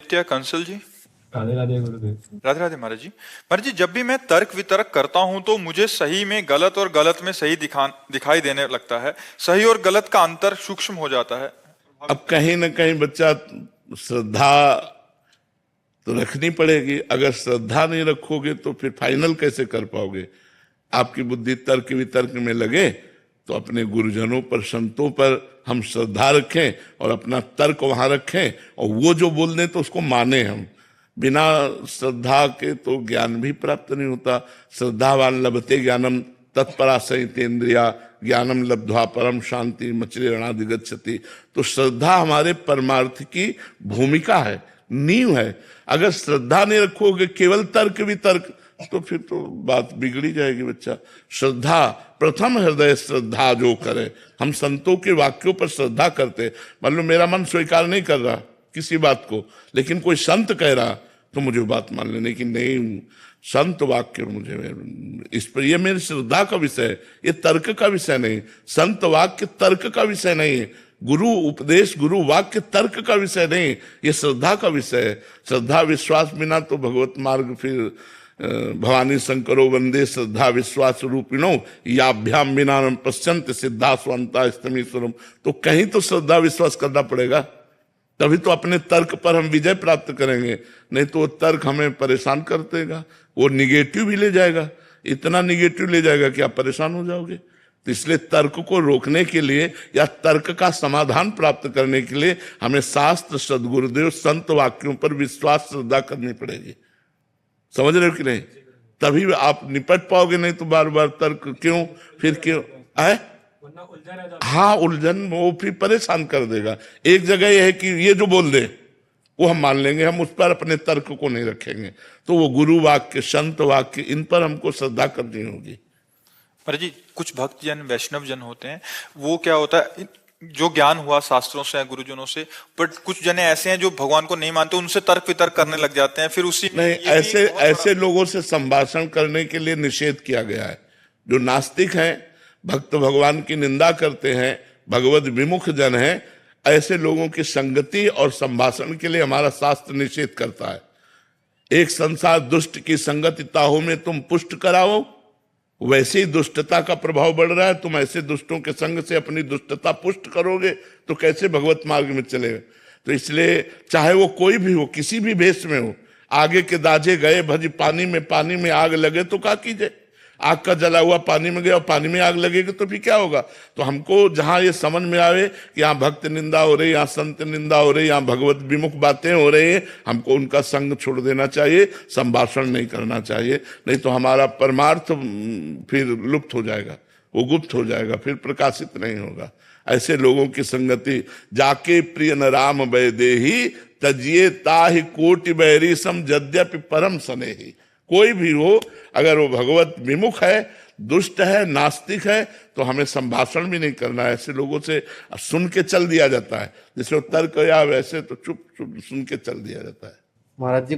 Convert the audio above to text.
नित्या कंसल जी। राधे राधे गुरुदेव। राधे राधे महाराज जी। महाराज जी, जब भी मैं तर्क वितर्क करता हूं तो मुझे सही में गलत और गलत में सही दिखाई देने लगता है। सही और गलत का अंतर सूक्ष्म हो जाता है। अब कहीं ना कहीं बच्चा श्रद्धा तो रखनी पड़ेगी। अगर श्रद्धा नहीं रखोगे तो फिर फाइनल कैसे कर पाओगे। आपकी बुद्धि तर्क वितर्क में लगे तो अपने गुरुजनों पर, संतों पर हम श्रद्धा रखें और अपना तर्क वहां रखें, और वो जो बोल दें तो उसको माने हम। बिना श्रद्धा के तो ज्ञान भी प्राप्त नहीं होता। श्रद्धावान लभते ज्ञानम तत्परासहितेन्द्रिया ज्ञानम लब्ध्वा परम शांति मचरेणादि गच्छति। तो श्रद्धा हमारे परमार्थ की भूमिका है, नींव है। अगर श्रद्धा नहीं रखोगे, केवल तर्क वितर्क, तो फिर तो बात बिगड़ी जाएगी बच्चा। श्रद्धा, प्रथम हृदय श्रद्धा जो करे। हम संतों के वाक्यों पर श्रद्धा करते। मान लो मेरा मन स्वीकार नहीं कर रहा किसी बात को, लेकिन कोई संत कह रहा तो मुझे बात मान लेने की, नहीं संत वाक्य मुझे इस पर, ये मेरी श्रद्धा का विषय है, ये तर्क का विषय नहीं। संत वाक्य तर्क का विषय नहीं है। गुरु उपदेश, गुरु वाक्य तर्क का विषय नहीं, ये श्रद्धा का विषय है। श्रद्धा विश्वास बिना तो भगवत मार्ग फिर भवानी शंकरो वंदे श्रद्धा विश्वास रूपिणो याभ्याम बिना पश्चंत सिद्धा स्वंता स्तमीश्वरम। तो कहीं तो श्रद्धा विश्वास करना पड़ेगा, तभी तो अपने तर्क पर हम विजय प्राप्त करेंगे। नहीं तो वो तर्क हमें परेशान कर देगा, वो निगेटिव भी ले जाएगा, इतना निगेटिव ले जाएगा कि आप परेशान हो जाओगे। तो इसलिए तर्क को रोकने के लिए या तर्क का समाधान प्राप्त करने के लिए हमें शास्त्र, सदगुरुदेव, संत वाक्यों पर विश्वास श्रद्धा करनी पड़ेगी। समझ रहे हो कि नहीं? तभी आप निपट पाओगे, नहीं तो बार बार तर्क क्यों, फिर क्यों है। हाँ, उलझन वो फिर परेशान कर देगा। एक जगह यह है कि ये जो बोल दे वो हम मान लेंगे, हम उस पर अपने तर्क को नहीं रखेंगे। तो वो गुरु वाक्य, संत वाक्य, इन पर हमको श्रद्धा करनी होगी। पर जी, कुछ भक्त जन, वैष्णव जन होते हैं, वो क्या होता है, जो ज्ञान हुआ शास्त्रों से, गुरुजनों से, बट कुछ जने ऐसे हैं जो भगवान को नहीं मानते, उनसे तर्क वितर्क करने लग जाते हैं। फिर उसी नहीं, ऐसे लोगों से संभाषण करने के लिए निषेध किया गया है। जो नास्तिक हैं, भक्त भगवान की निंदा करते हैं, भगवत विमुख जन हैं, ऐसे लोगों की संगति और संभाषण के लिए हमारा शास्त्र निषेध करता है। एक संसार दुष्ट की संगति ताहू में तुम पुष्ट कराओ, वैसे ही दुष्टता का प्रभाव बढ़ रहा है। तुम ऐसे दुष्टों के संग से अपनी दुष्टता पुष्ट करोगे तो कैसे भगवत मार्ग में चलेगा। तो इसलिए चाहे वो कोई भी हो, किसी भी भेष में हो, आगे के दाजे गए भज पानी में आग लगे तो क्या कीजिए। आग का जला हुआ पानी में गया और पानी में आग लगेगी तो फिर क्या होगा। तो हमको जहां ये समझ में आवे कि यहाँ भक्त निंदा हो रही, यहाँ संत निंदा हो रही, यहाँ भगवत विमुख बातें हो रही है, हमको उनका संग छोड़ देना चाहिए, संभाषण नहीं करना चाहिए। नहीं तो हमारा परमार्थ फिर लुप्त हो जाएगा, वो गुप्त हो जाएगा, फिर प्रकाशित नहीं होगा। ऐसे लोगों की संगति, जाके प्रिय न राम वैदेही तजिए ताहि कोटि बैरी सम यद्यपि परम स्नेही। कोई भी हो, अगर वो भगवत विमुख है, दुष्ट है, नास्तिक है, तो हमें संभाषण भी नहीं करना है। ऐसे लोगों से सुन के चल दिया जाता है। जैसे वो तर्क या वैसे तो चुप चुप सुन के चल दिया जाता है। महाराज जी